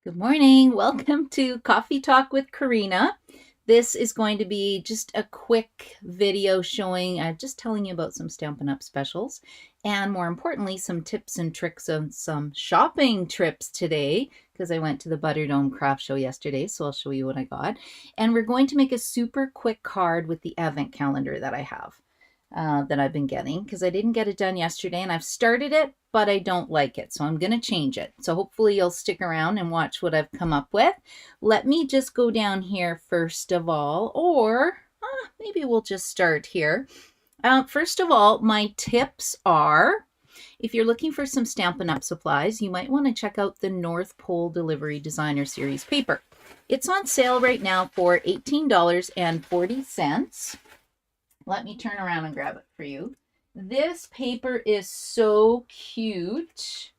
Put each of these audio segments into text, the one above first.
Good morning. Welcome to Coffee Talk with Karina. This is going to be just a quick video showing, just telling you about some Stampin' Up! Specials, and more importantly, some tips and tricks of some shopping trips today, because I went to the Butterdome craft show yesterday, so I'll show you what I got. And we're going to make a super quick card with the advent calendar that I have. That I've been getting because I didn't get it done yesterday and I've started it, but I don't like it. So I'm going to change it. So hopefully you'll stick around and watch what I've come up with. Let me just go down here first of all, or maybe we'll just start here. First of all, my tips are, if you're looking for some Stampin' Up! Supplies, you might want to check out the North Pole Delivery Designer Series paper. It's on sale right now for $18.40. Let me turn around and grab it for you. This paper is so cute.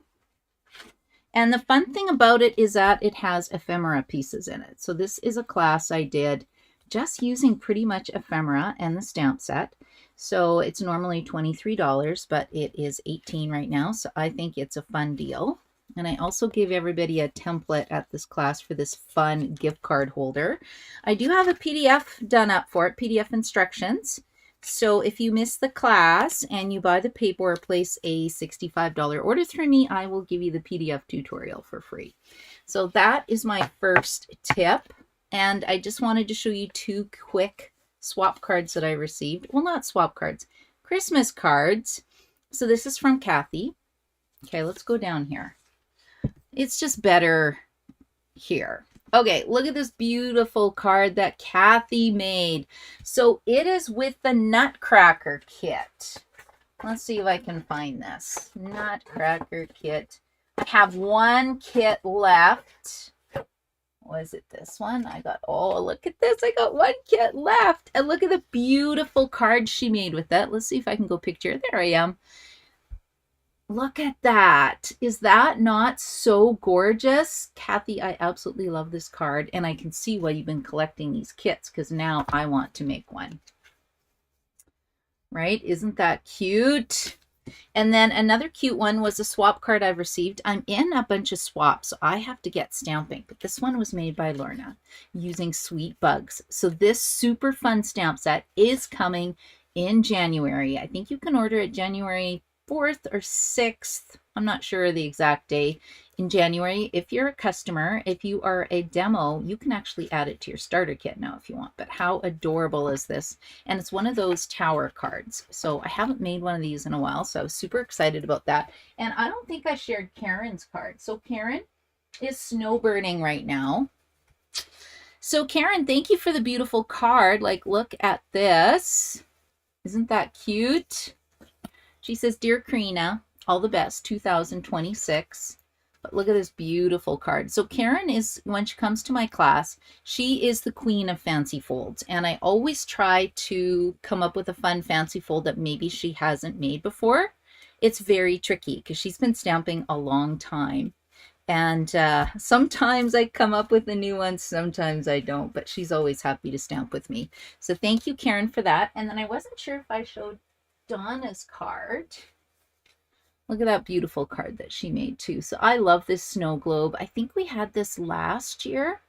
And the fun thing about it is that it has ephemera pieces in it. So this is a class I did just using pretty much ephemera and the stamp set. So it's normally $23, but it is $18 right now. So I think it's a fun deal. And I also gave everybody a template at this class for this fun gift card holder. I do have a PDF done up for it, PDF instructions. So if you miss the class and you buy the paper or place a $65 order through me, I will give you the PDF tutorial for free. So that is my first tip. And I just wanted to show you two quick swap cards that I received. Well, not swap cards, Christmas cards. So this is from Kathy. Okay, let's go down here. It's just better here. Okay, look at this beautiful card that Kathy made. So it is with the Nutcracker kit. Let's see if I can find this. Nutcracker kit. I have one kit left. Was it this one? Oh, look at this. I got one kit left. And look at the beautiful card she made with that. Let's see if I can go picture. There I am. Look at that. Is that not so gorgeous? Kathy, I absolutely love this card, and I can see why you've been collecting these kits, because now I want to make one. Right? Isn't that cute? And then another cute one was a swap card I've received. I'm in a bunch of swaps, so I have to get stamping, but this one was made by Lorna using Sweet Bugs. So this super fun stamp set is coming in January. I think you can order it January 4th or 6th. I'm not sure the exact day in January. If you're a customer, if you are a demo, you can actually add it to your starter kit now if you want. But how adorable is this? And it's one of those tower cards. So I haven't made one of these in a while, so I was super excited about that. And I don't think I shared Karen's card. So Karen is snowbirding right now. So Karen, thank you for the beautiful card. Like, look at this. Isn't that cute? She says, Dear Karina, all the best, 2026. But look at this beautiful card. So Karen is, when she comes to my class, she is the queen of fancy folds. And I always try to come up with a fun fancy fold that maybe she hasn't made before. It's very tricky because she's been stamping a long time. And sometimes I come up with a new one, sometimes I don't. But she's always happy to stamp with me. So thank you, Karen, for that. And then I wasn't sure if I showed Donna's card. Look at that beautiful card that she made too. So I love this snow globe. I think we had this last year.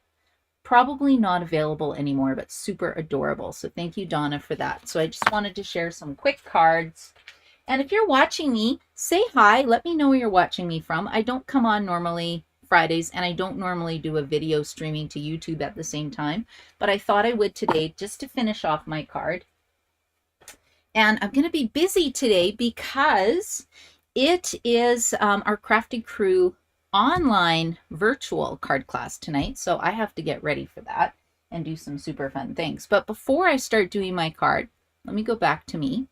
Probably not available anymore, but super adorable. So thank you, Donna, for that. So I just wanted to share some quick cards. And if you're watching me, say hi. Let me know where you're watching me from. I don't come on normally Fridays, and I don't normally do a video streaming to YouTube at the same time. But I thought I would today just to finish off my card. And I'm going to be busy today because it is our Crafty Crew online virtual card class tonight. So I have to get ready for that and do some super fun things. But before I start doing my card, let me go back to me.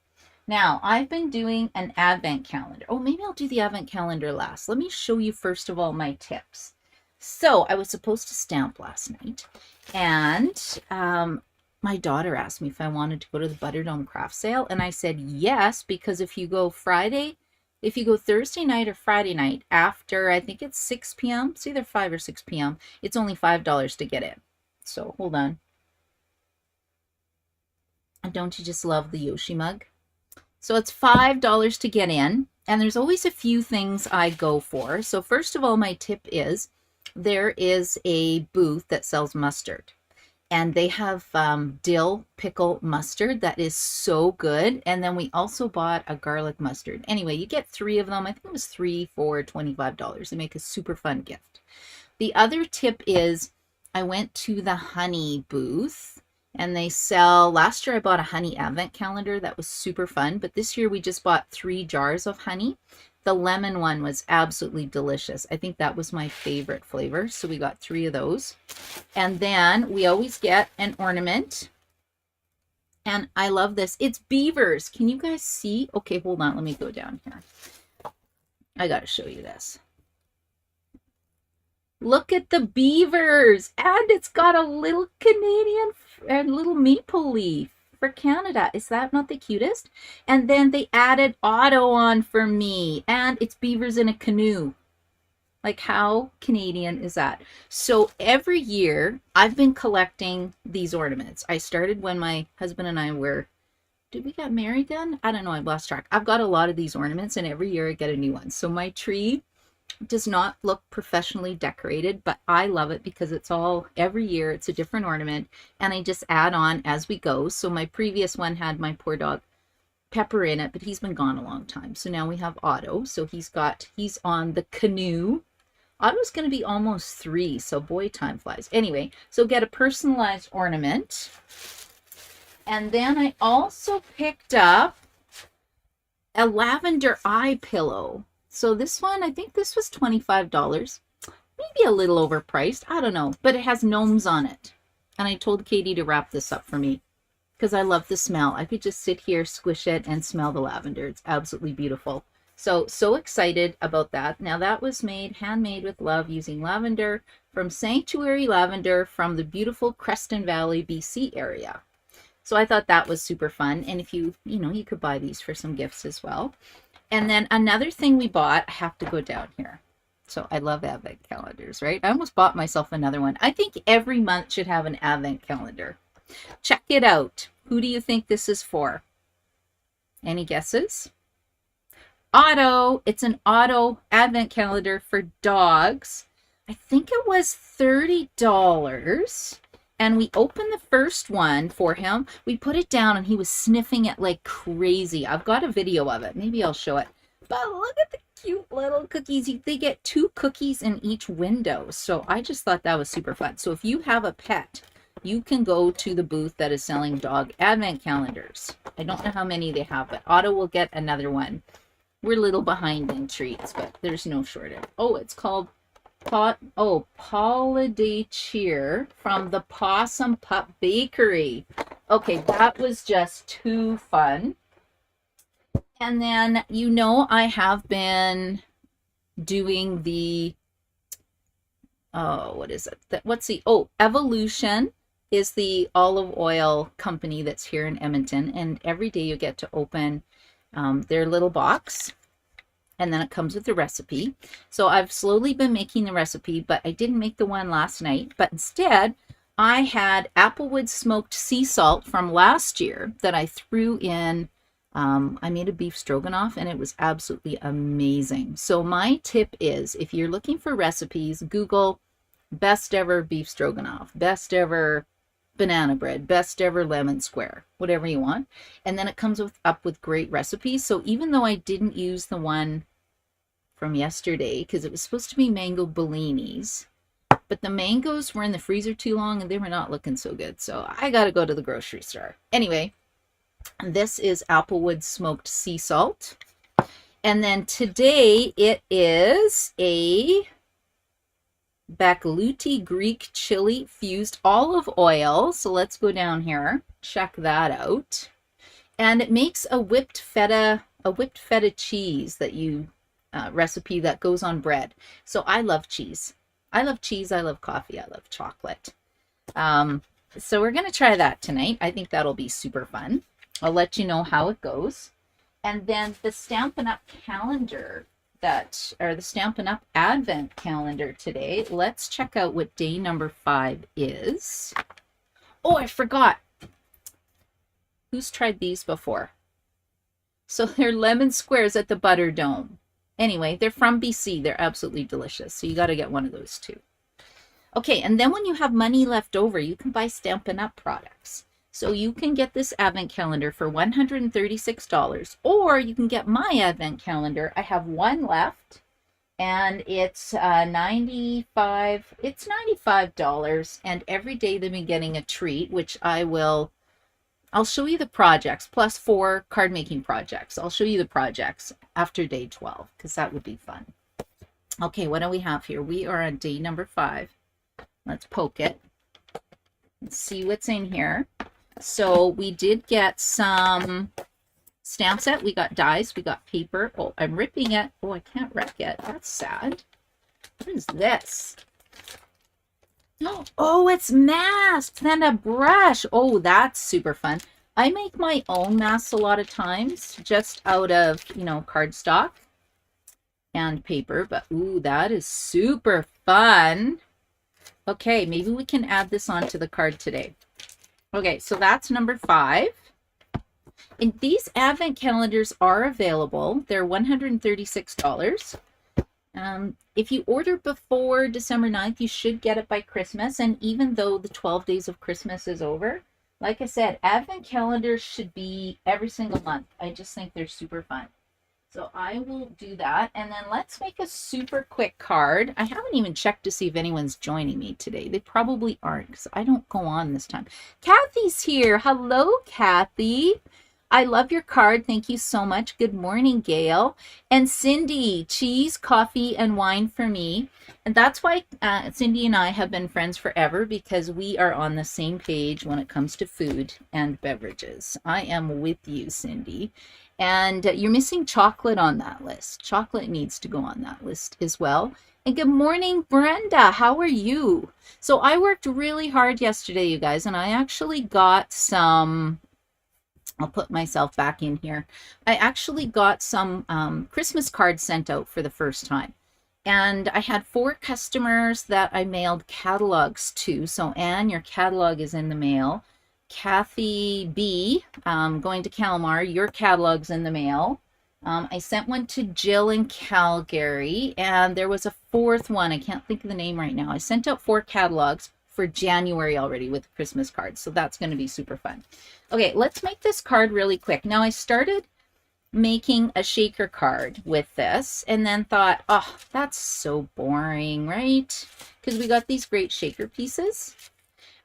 Now, I've been doing an advent calendar. Oh, maybe I'll do the advent calendar last. Let me show you first of all my tips. So I was supposed to stamp last night, and my daughter asked me if I wanted to go to the Butterdome craft sale, and I said yes, because if you go Thursday night or Friday night after, I think it's 6 p.m., it's either 5 or 6 p.m., it's only $5 to get in. So hold on. And don't you just love the Yoshi mug? So it's $5 to get in, and there's always a few things I go for. So first of all, my tip is there is a booth that sells mustard. And they have dill pickle mustard that is so good. And then we also bought a garlic mustard. Anyway, you get 3 of them. I think it was 3 for $25. They make a super fun gift. The other tip is I went to the honey booth and they sell, last year I bought a honey advent calendar that was super fun, but this year we just bought 3 jars of honey. The lemon one was absolutely delicious. I think that was my favorite flavor, so we got 3 of those. And then we always get an ornament, and I love this. It's beavers. Can you guys see? Okay, hold on, let me go down here. I gotta show you this. Look at the beavers, and it's got a little Canadian and little maple leaf for Canada. Is that not the cutest? And then they added Otto on for me, and it's beavers in a canoe. Like, how Canadian is that? So every year I've been collecting these ornaments. I started when my husband and I were, did we get married then? I don't know, I've lost track. I've got a lot of these ornaments and every year I get a new one. So my tree does not look professionally decorated, but I love it because it's all, every year it's a different ornament and I just add on as we go. So my previous one had my poor dog Pepper in it, but he's been gone a long time. So now we have Otto. So he's on the canoe. Otto's going to be almost 3, so boy, time flies. Anyway, so get a personalized ornament. And then I also picked up a lavender eye pillow. So this one, I think this was $25. Maybe a little overpriced. I don't know. But it has gnomes on it. And I told Katie to wrap this up for me because I love the smell. I could just sit here, squish it, and smell the lavender. It's absolutely beautiful. So excited about that. Now that was handmade with love using lavender from Sanctuary Lavender from the beautiful Creston Valley, BC area. So I thought that was super fun. And if you could buy these for some gifts as well. And then another thing we bought, I have to go down here. So I love advent calendars, right? I almost bought myself another one. I think every month should have an advent calendar. Check it out. Who do you think this is for? Any guesses? Otto. It's an Otto advent calendar for dogs. I think it was $30. And we opened the first one for him. We put it down and he was sniffing it like crazy. I've got a video of it. Maybe I'll show it. But look at the cute little cookies. They get 2 cookies in each window. So I just thought that was super fun. So if you have a pet, you can go to the booth that is selling dog advent calendars. I don't know how many they have, but Otto will get another one. We're a little behind in treats, but there's no shortage. Oh, it's called Holiday Cheer from the Possum Pup Bakery. Okay, that was just too fun. And then, I have been doing the, what is it? Evolution is the olive oil company that's here in Edmonton. And every day you get to open their little box. And then it comes with the recipe. So I've slowly been making the recipe, but I didn't make the one last night. But instead, I had applewood smoked sea salt from last year that I threw in. I made a beef stroganoff and it was absolutely amazing. So my tip is, if you're looking for recipes, Google best ever beef stroganoff, best ever banana bread, best ever lemon square, whatever you want. And then it comes up with great recipes. So even though I didn't use the one from yesterday because it was supposed to be mango bellinis, but the mangoes were in the freezer too long and they were not looking so good. So I got to go to the grocery store. Anyway, this is applewood smoked sea salt. And then today it is a Bacaluti Greek chili fused olive oil. So let's go down here, check that out. And it makes a whipped feta cheese that you recipe that goes on bread. So I love cheese. I love cheese. I love coffee. I love chocolate. So we're going to try that tonight. I think that'll be super fun. I'll let you know how it goes. And then the Stampin' Up calendar the Stampin' Up Advent calendar today. Let's check out what day number 5 is. Oh, I forgot. Who's tried these before? So they're lemon squares at the Butter Dome. Anyway, they're from BC. They're absolutely delicious. So you got to get one of those too. Okay, and then when you have money left over, you can buy Stampin' Up! Products. So you can get this advent calendar for $136, or you can get my advent calendar. I have one left, and it's 95. It's $95, and every day they've been getting a treat, which I'll show you the projects, plus 4 card making projects. I'll show you the projects after day 12, because that would be fun. Okay, what do we have here? We are on day number 5. Let's poke it and see what's in here. So we did get some stamp set. We got dies. We got paper. Oh, I'm ripping it. Oh, I can't wreck it. That's sad. What is this? Oh, it's masks and a brush. Oh, that's super fun. I make my own masks a lot of times just out of, cardstock and paper. But, ooh, that is super fun. Okay, maybe we can add this onto the card today. Okay, so that's number 5. And these advent calendars are available. They're $136. If you order before December 9th, you should get it by Christmas. And even though the 12 days of Christmas is over, like I said, advent calendars should be every single month. I just think they're super fun. So I will do that. And then let's make a super quick card. I haven't even checked to see if anyone's joining me today. They probably aren't because I don't go on this time. Kathy's here. Hello, Kathy. I love your card. Thank you so much. Good morning, Gail. And Cindy, cheese, coffee, and wine for me. And that's why Cindy and I have been friends forever, because we are on the same page when it comes to food and beverages. I am with you, Cindy. And you're missing chocolate on that list. Chocolate needs to go on that list as well. And good morning, Brenda. How are you? So I worked really hard yesterday, you guys, and I actually got some... I'll put myself back in here. I actually got some Christmas cards sent out for the first time. And I had 4 customers that I mailed catalogs to. So Anne, your catalog is in the mail. Kathy B, going to Kalmar, your catalog's in the mail. I sent one to Jill in Calgary, and there was a 4th one. I can't think of the name right now. I sent out 4 catalogs for January already with Christmas cards, so that's going to be super fun. Okay, let's make this card really quick. Now, I started making a shaker card with this and then thought, oh, that's so boring, right? Because we got these great shaker pieces.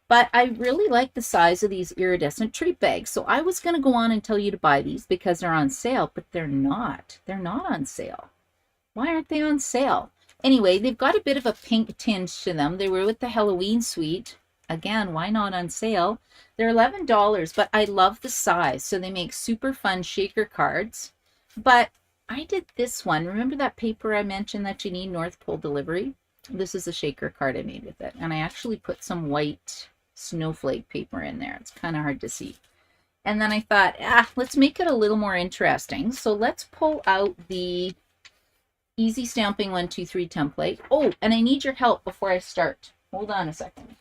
But I really like the size of these iridescent treat bags. So I was going to go on and tell you to buy these because they're on sale, but they're not. They're not on sale. Why aren't they on sale? Anyway, they've got a bit of a pink tinge to them. They were with the Halloween suite. Again, why not on sale? They're $11, but I love the size. So they make super fun shaker cards. But I did this one. Remember that paper I mentioned that you need North Pole delivery? This is a shaker card I made with it. And I actually put some white snowflake paper in there. It's kind of hard to see. And then I thought, let's make it a little more interesting. So let's pull out the Easy Stamping 1, 2, 3 template. Oh, and I need your help before I start. Hold on a second.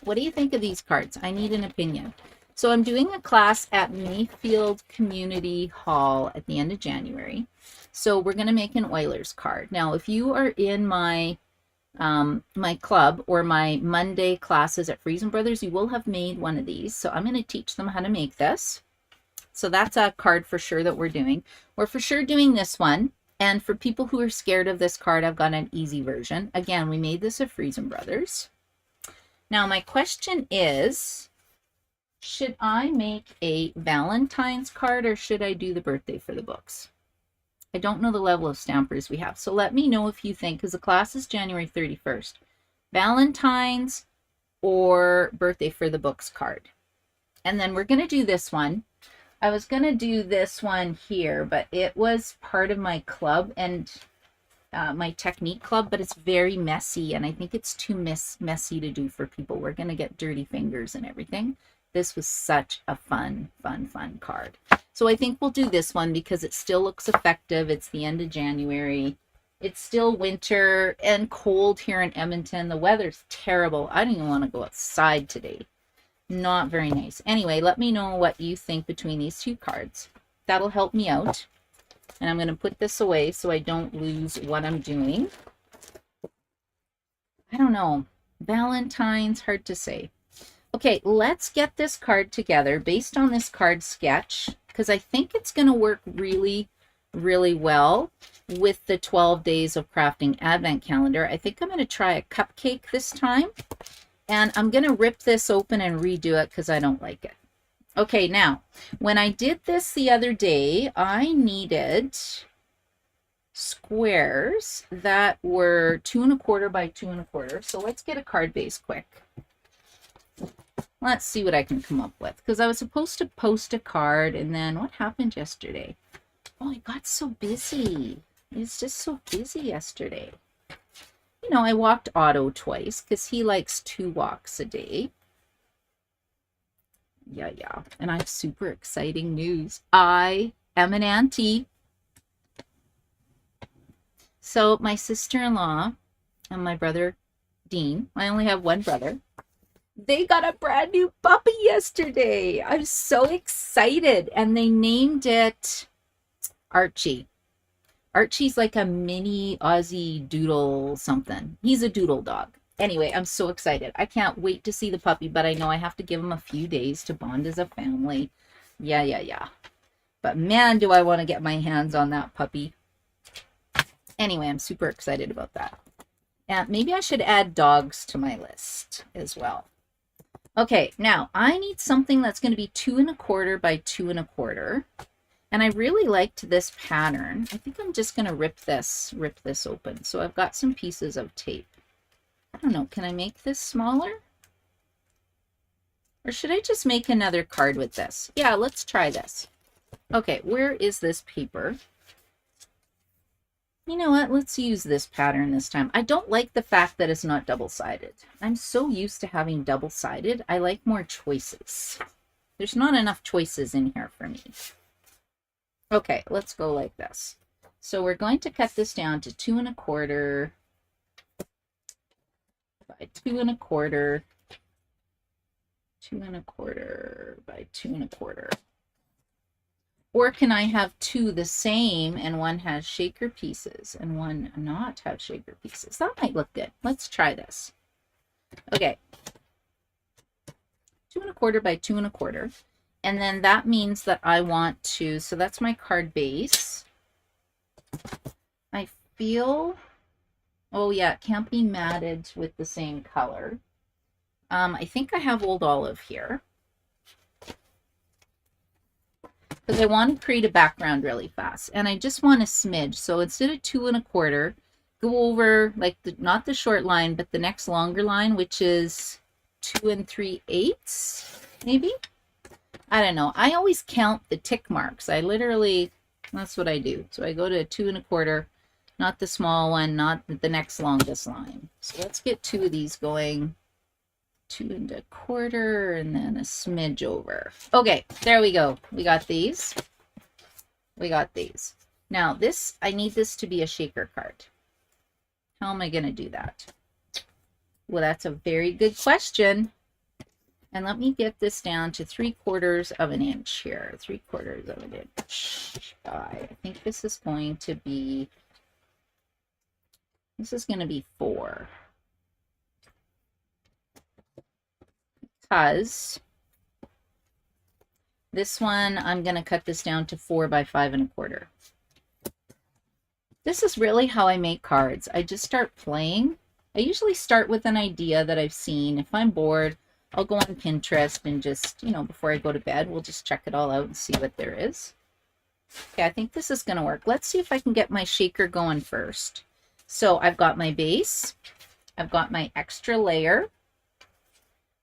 What do you think of these cards? I need an opinion. So I'm doing a class at Mayfield Community Hall at the end of January. So we're going to make an Oilers card. Now, if you are in my my club or my Monday classes at Friesen Brothers, you will have made one of these. So I'm going to teach them how to make this. So that's a card for sure that we're doing. We're for sure doing this one. And for people who are scared of this card, I've got an easy version. Again, we made this at Friesen Brothers. Now, my question is, should I make a Valentine's card or should I do the birthday for the books? I don't know the level of stampers we have. So let me know if you think, because the class is January 31st, Valentine's or birthday for the books card. And then we're going to do this one. I was going to do this one here, but it was part of my club and my technique club, but it's very messy. And I think it's too messy to do for people. We're going to get dirty fingers and everything. This was such a fun card. So I think we'll do this one because it still looks effective. It's the end of January. It's still winter and cold here in Edmonton. The weather's terrible. I don't even want to go outside today. Not very nice. Anyway, let me know what you think between these 2 cards. That'll help me out. And I'm going to put this away so I don't lose what I'm doing. I don't know. Valentine's, hard to say. Okay, let's get this card together based on this card sketch, because I think it's going to work really, really well with the 12 Days of Crafting Advent Calendar. I think I'm going to try a cupcake this time, and I'm going to rip this open and redo it because I don't like it. Okay, now, when I did this the other day, I needed squares that were 2 1/4 by 2 1/4. So let's get a card base quick. Let's see what I can come up with, because I was supposed to post a card, and then what happened yesterday? Oh, I got so busy. It was just so busy yesterday. You know, I walked Otto twice because he likes 2 walks a day. Yeah. And I have super exciting news. I am an auntie. So my sister-in-law and my brother, Dean, I only have one brother, they got a brand new puppy yesterday. I'm so excited. And they named it Archie. Archie's like a mini Aussie doodle something. He's a doodle dog. Anyway, I'm so excited. I can't wait to see the puppy, but I know I have to give him a few days to bond as a family. Yeah. But man, do I want to get my hands on that puppy. Anyway, I'm super excited about that. And maybe I should add dogs to my list as well. Okay, now I need something that's going to be 2 1/4 by 2 1/4. And I really liked this pattern. I think I'm just going to rip this open. So I've got some pieces of tape. I don't know, can I make this smaller? Or should I just make another card with this? Yeah, let's try this. Okay, where is this paper? You know what? Let's use this pattern this time. I don't like the fact that it's not double-sided. I'm so used to having double-sided. I like more choices. There's not enough choices in here for me. Okay, let's go like this. So we're going to cut this down to 2 1/4 by 2 1/4, 2 1/4 by 2 1/4. Or can I have 2 the same and one has shaker pieces and one not have shaker pieces? That might look good. Let's try this. Okay. 2 1/4 by 2 1/4. And then that means that I want to, so that's my card base. I feel, oh yeah, it can't be matted with the same color. I think I have Old Olive here, because I want to create a background really fast. And I just want a smidge. So instead of 2 1/4, go over like not the short line, but the next longer line, which is 2 3/8, maybe. I don't know. I always count the tick marks. I literally, that's what I do. So I go to 2 1/4, not the small one, not the next longest line. So let's get 2 of these going. 2 1/4 and then a smidge over. Okay, there we go. We got these. We got these. Now this, I need this to be a shaker card. How am I going to do that? Well, that's a very good question. And let me get this down to 3/4 of an inch here. 3/4 of an inch. I think this is going to be 4. Because this one, I'm going to cut this down to 4 by 5 1/4. This is really how I make cards. I just start playing. I usually start with an idea that I've seen. If I'm bored, I'll go on Pinterest and just, you know, before I go to bed, we'll just check it all out and see what there is. Okay, I think this is going to work. Let's see if I can get my shaker going first. So I've got my base. I've got my extra layer.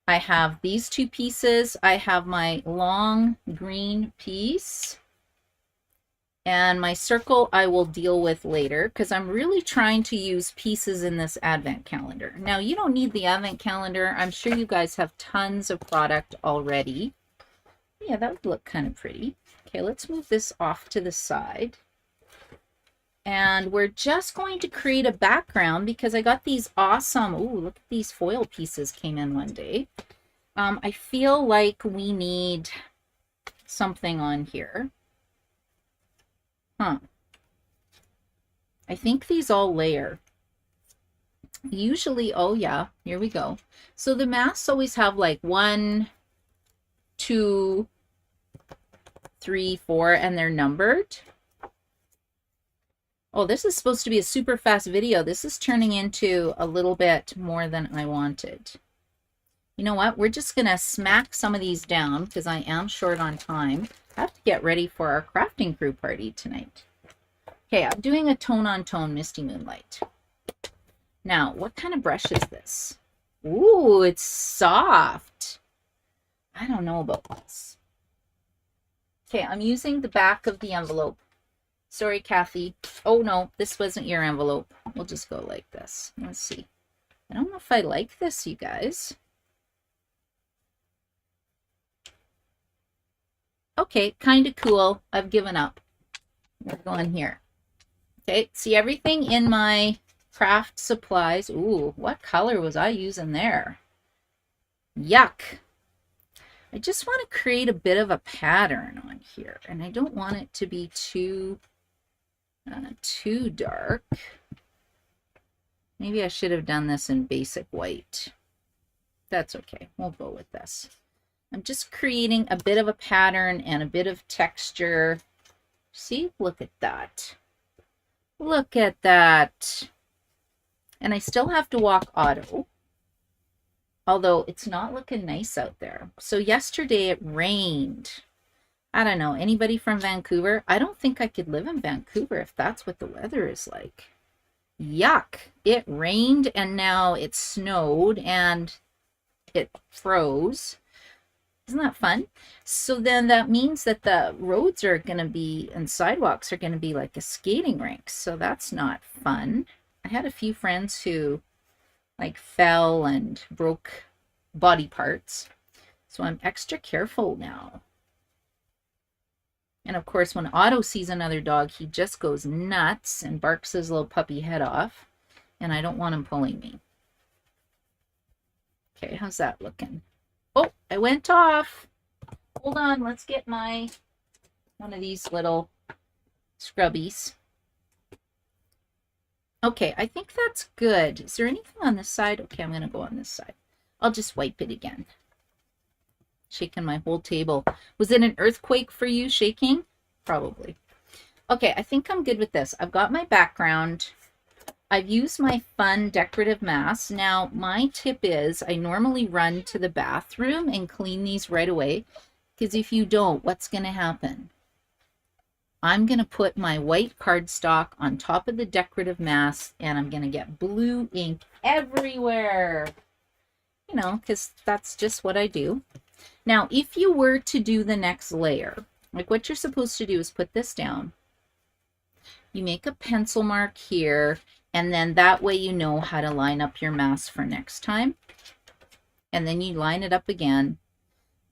I have these 2 pieces. I have my long green piece. And my circle I will deal with later, because I'm really trying to use pieces in this advent calendar. Now, you don't need the advent calendar. I'm sure you guys have tons of product already. Yeah, that would look kind of pretty. Okay, let's move this off to the side. And we're just going to create a background because I got these awesome, ooh, look at these foil pieces came in one day. I feel like we need something on here. I think these all layer. Usually, oh yeah, here we go. So the masks always have like 1, 2, 3, 4, and they're numbered. Oh, this is supposed to be a super fast video. This is turning into a little bit more than I wanted. You know what? We're just going to smack some of these down because I am short on time. I have to get ready for our crafting crew party tonight. Okay, I'm doing a tone-on-tone Misty Moonlight. Now, what kind of brush is this? Ooh, it's soft. I don't know about this. Okay, I'm using the back of the envelope. Sorry, Kathy. Oh, no, this wasn't your envelope. We'll just go like this. Let's see. I don't know if I like this, you guys. Okay, kind of cool. I've given up. We're going here. Okay, see everything in my craft supplies. Ooh, what color was I using there? Yuck. I just want to create a bit of a pattern on here, and I don't want it to be too dark. Maybe I should have done this in basic white. That's okay. We'll go with this. I'm just creating a bit of a pattern and a bit of texture. See? Look at that. Look at that. And I still have to walk auto, although it's not looking nice out there. So yesterday it rained. I don't know. Anybody from Vancouver? I don't think I could live in Vancouver if that's what the weather is like. Yuck. It rained and now it snowed and it froze. Isn't that fun? So then that means that the roads are going to be, and sidewalks are going to be like a skating rink. So that's not fun. I had a few friends who like fell and broke body parts. So I'm extra careful now. And of course, when Otto sees another dog, he just goes nuts and barks his little puppy head off. And I don't want him pulling me. Okay, how's that looking? Oh, I went off. Hold on, let's get one of these little scrubbies. Okay, I think that's good. Is there anything on this side? Okay, I'm going to go on this side. I'll just wipe it again. Shaking my whole table. Was it an earthquake for you shaking? Probably. Okay, I think I'm good with this. I've got my background. I've used my fun decorative masks. Now, my tip is I normally run to the bathroom and clean these right away, because if you don't, what's going to happen? I'm going to put my white cardstock on top of the decorative mask, and I'm going to get blue ink everywhere. You know, because that's just what I do. Now, if you were to do the next layer, like what you're supposed to do is put this down. You make a pencil mark here, and then that way you know how to line up your mask for next time. And then you line it up again.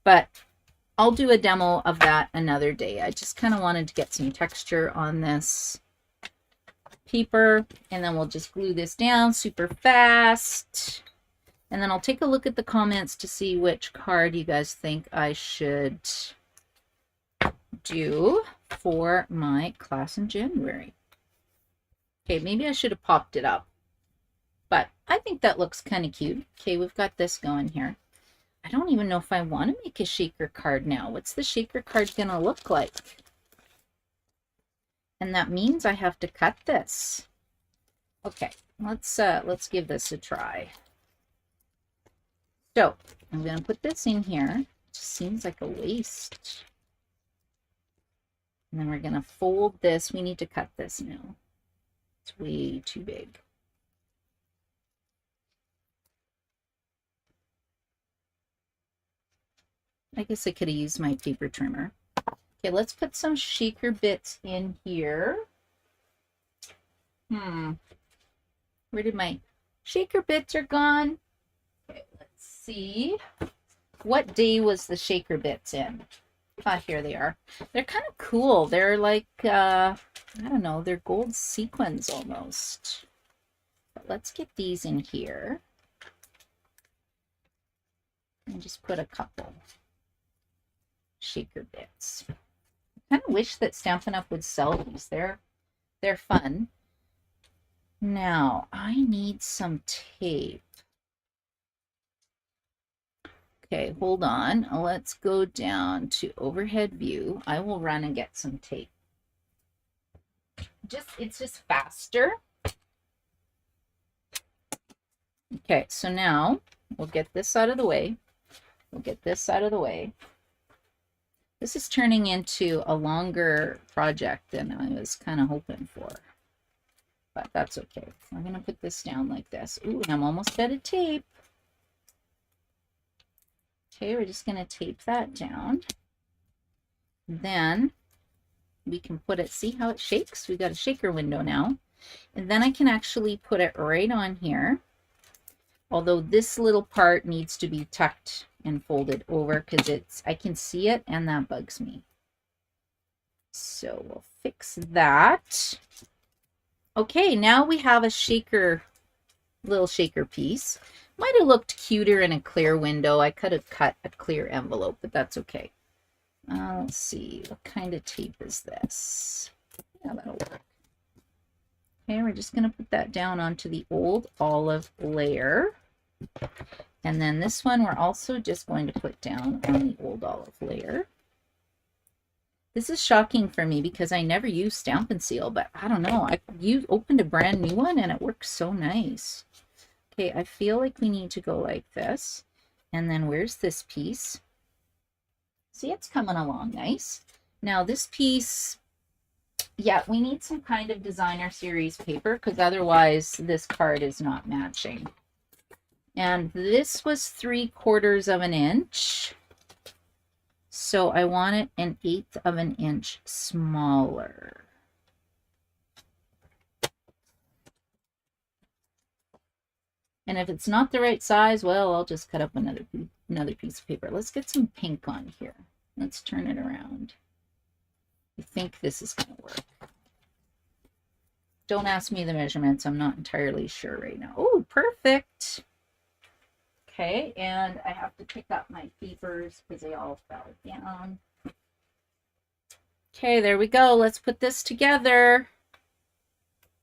But I'll do a demo of that another day. I just kind of wanted to get some texture on this paper, and then we'll just glue this down super fast. And then I'll take a look at the comments to see which card you guys think I should do for my class in January. Okay, maybe I should have popped it up, but I think that looks kind of cute. Okay, we've got this going here. I don't even know if I want to make a shaker card now. What's the shaker card going to look like? And that means I have to cut this. Okay, let's give this a try. So I'm going to put this in here. It just seems like a waste. And then we're going to fold this. We need to cut this now. It's way too big. I guess I could have used my paper trimmer. Okay, let's put some shaker bits in here. Where did my shaker bits are gone? Okay, let's see. What day was the shaker bits in? Ah, here they are. They're kind of cool. They're like, I don't know, they're gold sequins almost. But let's get these in here. And just put a couple shaker bits. I kind of wish that Stampin' Up! Would sell these. They're fun. Now, I need some tape. Okay, hold on. Let's go down to overhead view. I will run and get some tape. It's just faster. Okay, so now we'll get this out of the way. We'll get this out of the way. This is turning into a longer project than I was kind of hoping for. But that's okay. I'm going to put this down like this. Ooh, and I'm almost out of tape. Okay, we're just going to tape that down. Then we can put it, see how it shakes? We got a shaker window now. And then I can actually put it right on here. Although this little part needs to be tucked and folded over because I can see it and that bugs me. So we'll fix that. Okay, now we have a shaker, little shaker piece. Might have looked cuter in a clear window. I could have cut a clear envelope, but that's okay. Let's see, what kind of tape is this? Yeah, that'll work. Okay, we're just going to put that down onto the old olive layer. And then this one we're also just going to put down on the old olive layer. This is shocking for me because I never use Stampin' Seal, but I don't know. You opened a brand new one and it works so nice. Okay, I feel like we need to go like this. And then where's this piece? See, it's coming along nice. Now this piece, yeah, we need some kind of designer series paper because otherwise this card is not matching. And this was 3/4 of an inch. So I want it 1/8 of an inch smaller. And if it's not the right size, well, I'll just cut up another piece of paper. Let's get some pink on here. Let's turn it around. I think this is going to work. Don't ask me the measurements. I'm not entirely sure right now. Oh, perfect. Okay, and I have to pick up my papers because they all fell down. Okay, there we go. Let's put this together.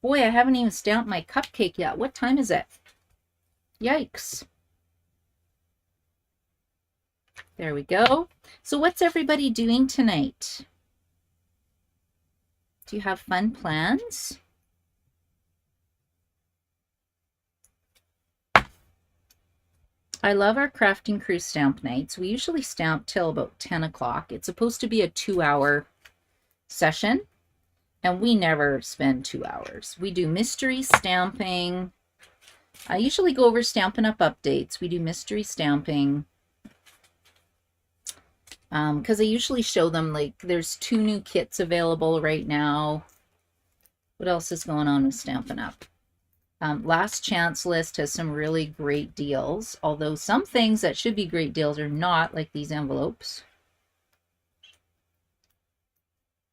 Boy, I haven't even stamped my cupcake yet. What time is it? Yikes. There we go. So what's everybody doing tonight? Do you have fun plans? I love our crafting crew stamp nights. We usually stamp till about 10 o'clock. It's supposed to be a 2-hour session, and we never spend 2 hours. We do mystery stamping. I usually go over Stampin'Up updates. We do mystery stamping because I usually show them, like, there's 2 new kits available right now. What else is going on with Stampin'Up? Last Chance List has some really great deals, although some things that should be great deals are not, like these envelopes.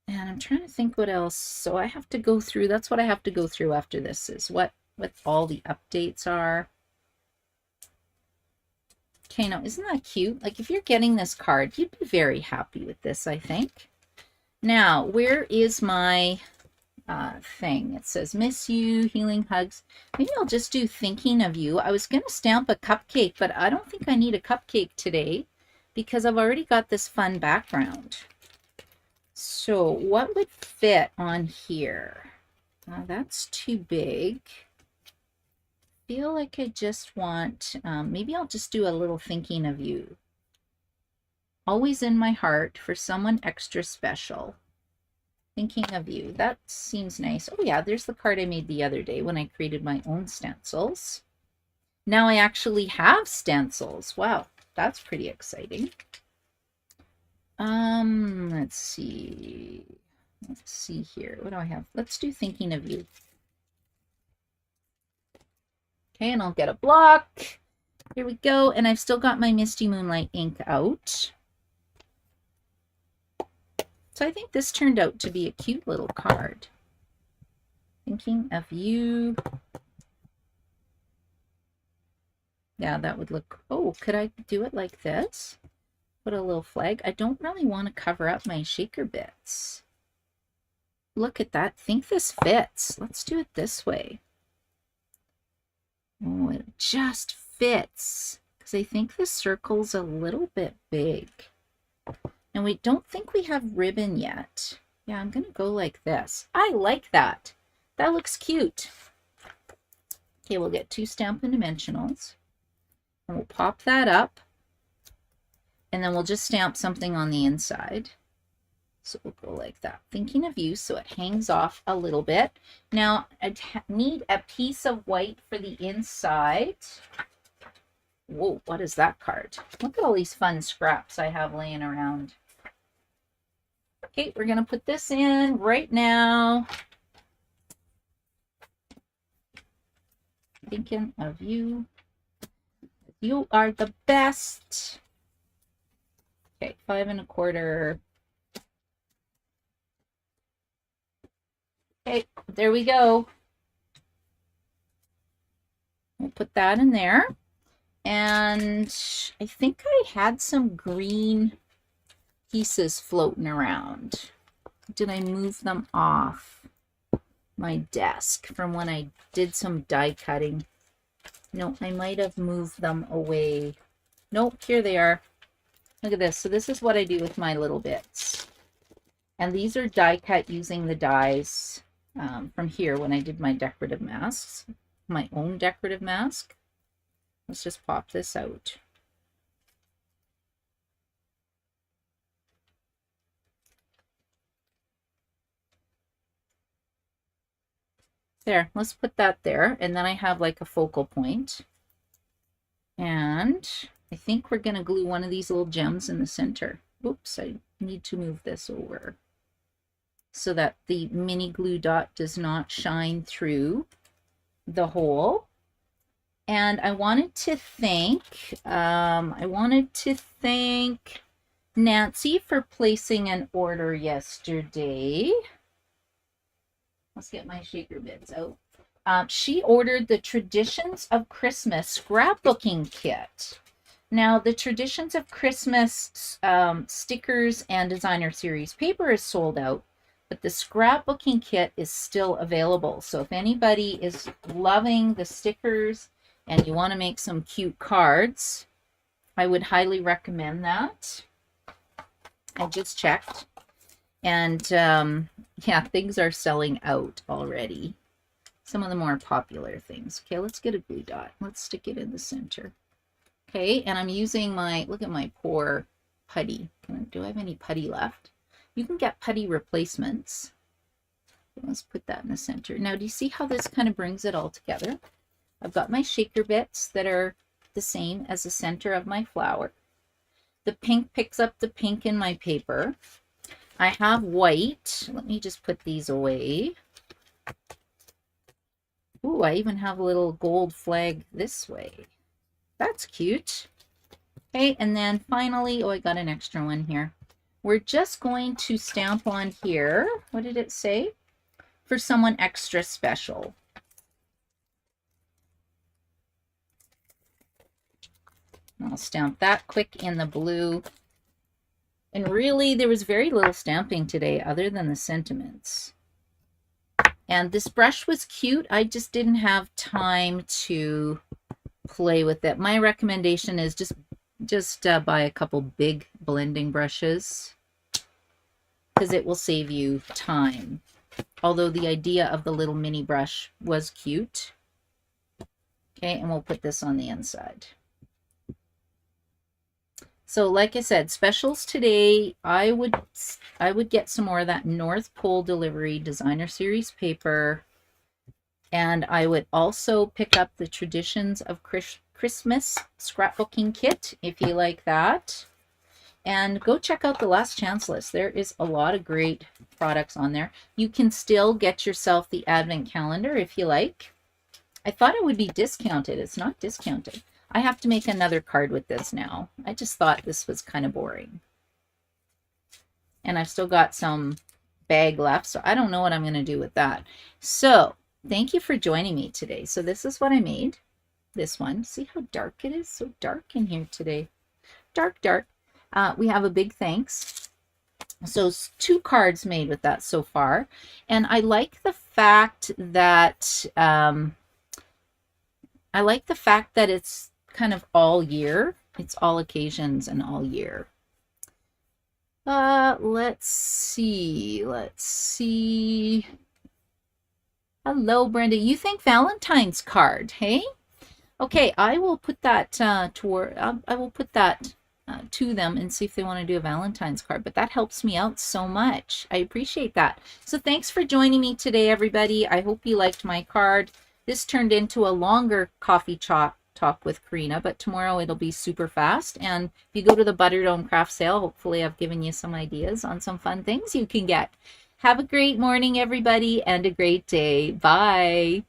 And I'm trying to think what else. So I have to go through, that's what I have to go through after this, is what all the updates are. Okay, now isn't that cute? Like, if you're getting this card, you'd be very happy with this, I think. Now, where is my thing? It says miss you, healing hugs. Maybe I'll just do thinking of you. I was going to stamp a cupcake, but I don't think I need a cupcake today because I've already got this fun background. So what would fit on here? That's too big. I feel like I just want, maybe I'll just do a little thinking of you. Always in my heart for someone extra special. Thinking of you. That seems nice. Oh yeah, there's the card I made the other day when I created my own stencils. Now I actually have stencils. Wow, that's pretty exciting. Let's see. Let's see here. What do I have? Let's do thinking of you. Okay, and I'll get a block. Here we go. And I've still got my Misty Moonlight ink out. So I think this turned out to be a cute little card. Thinking of you. Yeah, that would look, oh, could I do it like this? Put a little flag. I don't really want to cover up my shaker bits. Look at that. I think this fits. Let's do it this way. Oh, it just fits because I think the circle's a little bit big. And we don't think we have ribbon yet. Yeah, I'm going to go like this. I like that. That looks cute. Okay, we'll get 2 Stampin' Dimensionals. And we'll pop that up. And then we'll just stamp something on the inside. So we'll go like that. Thinking of you, so it hangs off a little bit. Now, I need a piece of white for the inside. Whoa, what is that card? Look at all these fun scraps I have laying around. Okay, we're going to put this in right now. Thinking of you. You are the best. Okay, 5 1/4. Okay, there we go. We'll put that in there. And I think I had some green pieces floating around. Did I move them off my desk from when I did some die cutting? No, I might have moved them away. Nope, here they are. Look at this. So this is what I do with my little bits. And these are die cut using the dies from here when I did my decorative masks, my own decorative mask. Let's just pop this out. There, let's put that there. And then I have like a focal point. And I think we're going to glue one of these little gems in the center. Oops, I need to move this over so that the mini glue dot does not shine through the hole. And I wanted to thank Nancy for placing an order yesterday. Let's get my shaker bits out. She ordered the Traditions of Christmas scrapbooking kit. Now, the Traditions of Christmas stickers and designer series paper is sold out, but the scrapbooking kit is still available. So if anybody is loving the stickers and you want to make some cute cards, I would highly recommend that. I just checked. And yeah, things are selling out already. Some of the more popular things. Okay, let's get a glue dot. Let's stick it in the center. Okay, and I'm using my, look at my poor putty. Do I have any putty left? You can get putty replacements. Let's put that in the center. Now, do you see how this kind of brings it all together? I've got my shaker bits that are the same as the center of my flower. The pink picks up the pink in my paper. I have white. Let me just put these away. Ooh, I even have a little gold flag this way. That's cute. Okay, and then finally, oh, I got an extra one here. We're just going to stamp on here. What did it say? For someone extra special. I'll stamp that quick in the blue. And really, there was very little stamping today other than the sentiments. And this brush was cute. I just didn't have time to play with it. My recommendation is just buy a couple big blending brushes because it will save you time. Although the idea of the little mini brush was cute. Okay, and we'll put this on the inside. So like I said, specials today, I would get some more of that North Pole Delivery Designer Series paper. And I would also pick up the Traditions of Christmas scrapbooking kit if you like that. And go check out the Last Chance list. There is a lot of great products on there. You can still get yourself the Advent calendar if you like. I thought it would be discounted. It's not discounted. I have to make another card with this now. I just thought this was kind of boring. And I've still got some bag left, so I don't know what I'm going to do with that. So, thank you for joining me today. So this is what I made. This one. See how dark it is? So dark in here today. Dark, dark. We have a big thanks. So 2 cards made with that so far. And I like the fact that I like the fact that it's kind of all year. It's all occasions and all year. Let's see. Let's see. Hello, Brenda. You think Valentine's card, hey? Okay, I will put that I will put that to them and see if they want to do a Valentine's card. But that helps me out so much. I appreciate that. So thanks for joining me today, everybody. I hope you liked my card. This turned into a longer coffee talk with Karina, but tomorrow it'll be super fast. And if you go to the Butterdome craft sale, hopefully I've given you some ideas on some fun things you can get. Have a great morning, everybody, and a great day. Bye.